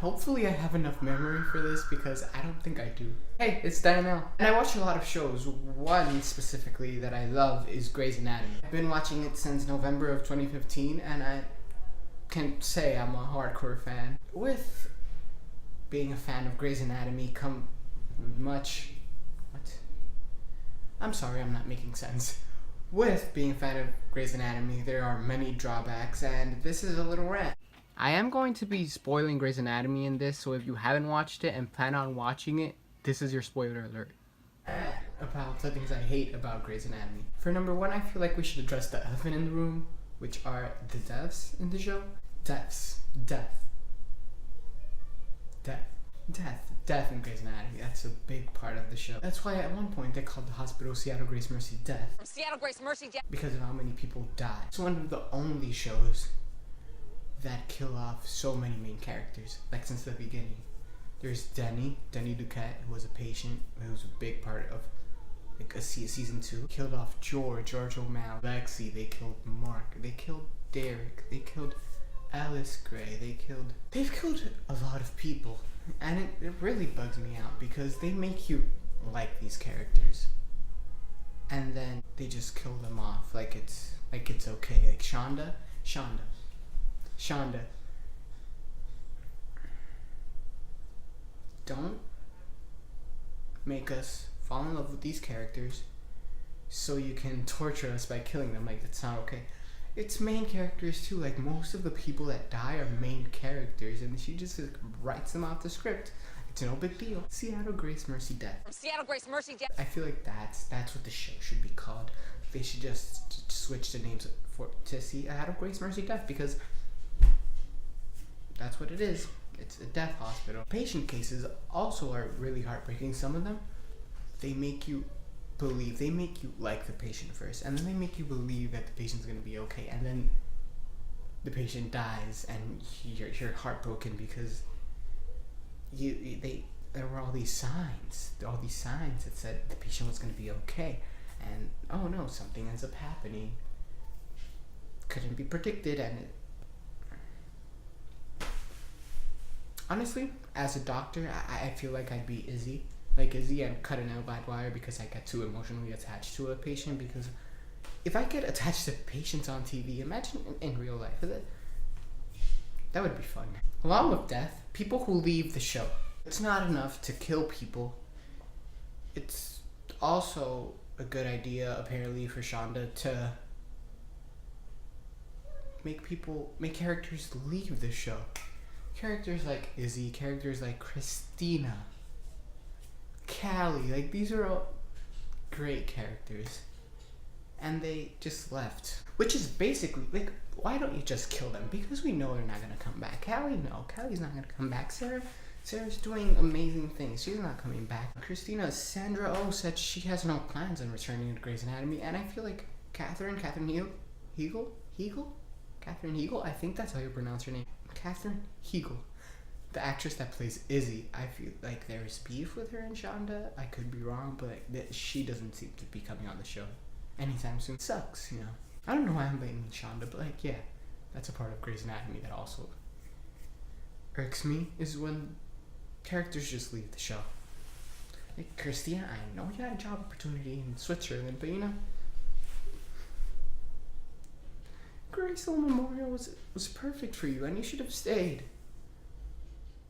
Hopefully I have enough memory for this because I don't think I do. Hey, it's Daniel. And I watch a lot of shows. One specifically that I love is Grey's Anatomy. I've been watching it since November of 2015 and I can say I'm a hardcore fan. With being a fan of Grey's Anatomy come much... What? I'm sorry, I'm not making sense. With being a fan of Grey's Anatomy, there are many drawbacks and this is a little rant. I am going to be spoiling Grey's Anatomy in this, so if you haven't watched it and plan on watching it, this is your spoiler alert. About the things I hate about Grey's Anatomy. For number one, I feel like we should address the elephant in the room, which are the deaths in the show. Death in Grey's Anatomy. That's a big part of the show. That's why at one point they called the hospital Seattle Grace Mercy Death. Seattle Grace Mercy Death. Because of how many people died. It's one of the only shows that kill off so many main characters, like since the beginning. There's Denny Duquette, who was a patient, who was a big part of like a season 2. Killed off George O'Malley, Lexi, they killed Mark, they killed Derek, they killed Alice Gray, they've killed a lot of people. And it really bugs me out because they make you like these characters. And then they just kill them off like it's okay. Like Shonda. Don't make us fall in love with these characters so you can torture us by killing them. Like, that's not okay. It's main characters too. Like, most of the people that die are main characters and she just writes them off the script. It's no big deal. Seattle Grace Mercy Death. Seattle Grace Mercy Death. I feel like that's what the show should be called. They should just switch the names to Seattle Grace Mercy Death because that's what it is. It's a death hospital. Patient cases also are really heartbreaking. Some of them, they make you believe, they make you like the patient first, and then they make you believe that the patient's gonna be okay, and then the patient dies, and you're heartbroken because there were all these signs that said the patient was gonna be okay, and oh no, something ends up happening. Couldn't be predicted, and honestly, as a doctor, I feel like I'd be Izzy. Like Izzy, and cut an out bad wire because I get too emotionally attached to a patient. Because if I get attached to patients on TV, imagine in real life. That would be fun. Along with death, people who leave the show. It's not enough to kill people. It's also a good idea, apparently, for Shonda to make characters leave the show. Characters like Izzy, characters like Christina, Callie, like these are all great characters. And they just left. Which is basically, like, why don't you just kill them? Because we know they're not gonna come back. Callie, no. Callie's not gonna come back. Sarah's doing amazing things. She's not coming back. Sandra Oh said she has no plans on returning to Grey's Anatomy. And I feel like Catherine Hegel, I think that's how you pronounce her name. Catherine Hegel, the actress that plays Izzy. I feel like there's beef with her and Shonda. I could be wrong, but she doesn't seem to be coming on the show anytime soon. Sucks, you know. I don't know why I'm blaming Shonda, but like, yeah, that's a part of Grey's Anatomy that also irks me, is when characters just leave the show. Like Christina, I know you had a job opportunity in Switzerland, but you know, Grace Hill Memorial was perfect for you, and you should have stayed.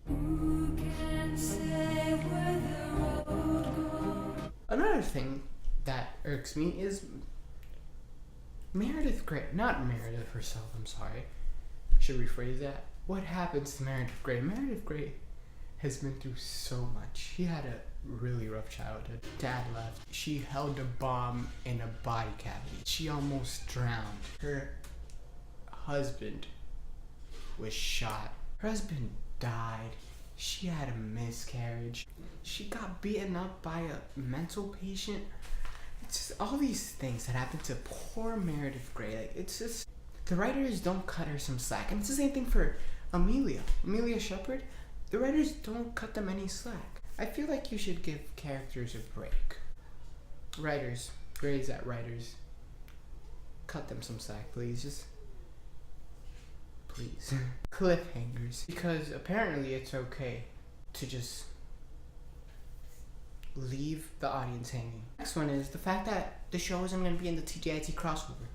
Who can say where the road goes? Another thing that irks me is Meredith Grey. Not Meredith herself, I'm sorry. I should rephrase that. What happens to Meredith Grey? Meredith Grey has been through so much. She had a really rough childhood. Dad left. She held a bomb in a body cavity. She almost drowned. Her husband was shot. Her husband died. She had a miscarriage. She got beaten up by a mental patient. It's just all these things that happened to poor Meredith Grey. Like, it's just, the writers don't cut her some slack. And it's the same thing for Amelia Shepherd. The writers don't cut them any slack. I feel like you should give characters a break. Writers, Grey's at writers, cut them some slack, please. Just please. Cliffhangers. Because apparently it's okay to just leave the audience hanging. Next one is the fact that the show isn't going to be in the TGIT crossover.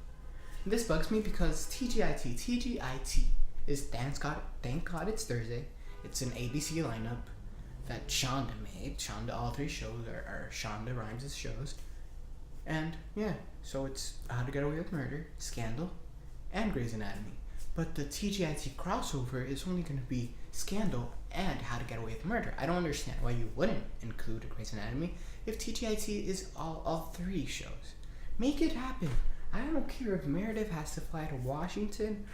This bugs me because TGIT is thank God it's Thursday. It's an ABC lineup that Shonda made. Shonda, all three shows are Shonda Rhimes' shows. And yeah, so it's How to Get Away with Murder, Scandal, and Grey's Anatomy. But the TGIT crossover is only going to be Scandal and How to Get Away with Murder. I don't understand why you wouldn't include Grey's Anatomy if TGIT is all three shows. Make it happen. I don't care if Meredith has to fly to Washington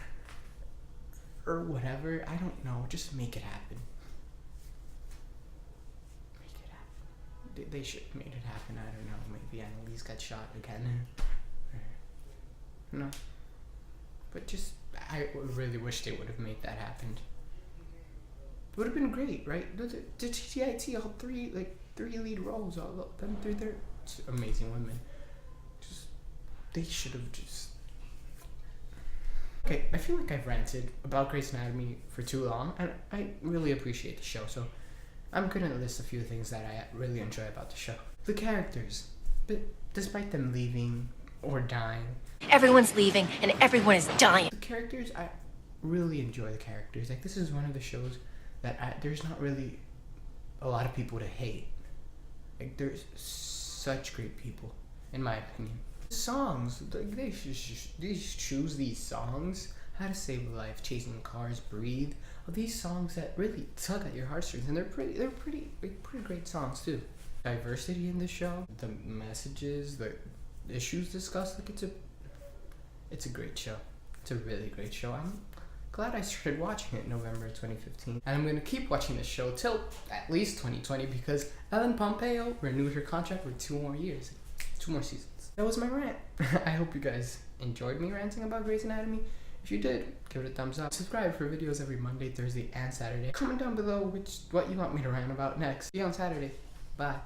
or whatever. I don't know. Just make it happen. Make it happen. They should have made it happen. I don't know. Maybe Annalise got shot again. No. But just, I really wish they would have made that happen. It would have been great, right? The TGIT, all three lead roles, all of them, they're amazing women. Just, they should have just. Okay, I feel like I've ranted about Grey's Anatomy for too long, and I really appreciate the show, so I'm gonna list a few things that I really enjoy about the show. The characters, but despite them leaving or dying, Everyone's leaving and everyone is dying. the characters, I really enjoy the characters. Like, this is one of the shows that there's not really a lot of people to hate. Like, there's such great people, in my opinion. Songs, like, they choose these songs. How to Save a Life, Chasing Cars, Breathe. All these songs that really tug at your heartstrings, and they're pretty great songs too. Diversity in the show, the messages, the issues discussed. Like, it's a great show. It's a really great show. I'm glad I started watching it in November 2015, and I'm gonna keep watching this show till at least 2020 because Ellen Pompeo renewed her contract for 2 more years, 2 more seasons. That was my rant. I hope you guys enjoyed me ranting about Grey's Anatomy. If you did, give it a thumbs up. Subscribe for videos every Monday, Thursday, and Saturday. Comment down below what you want me to rant about next. See you on Saturday. Bye.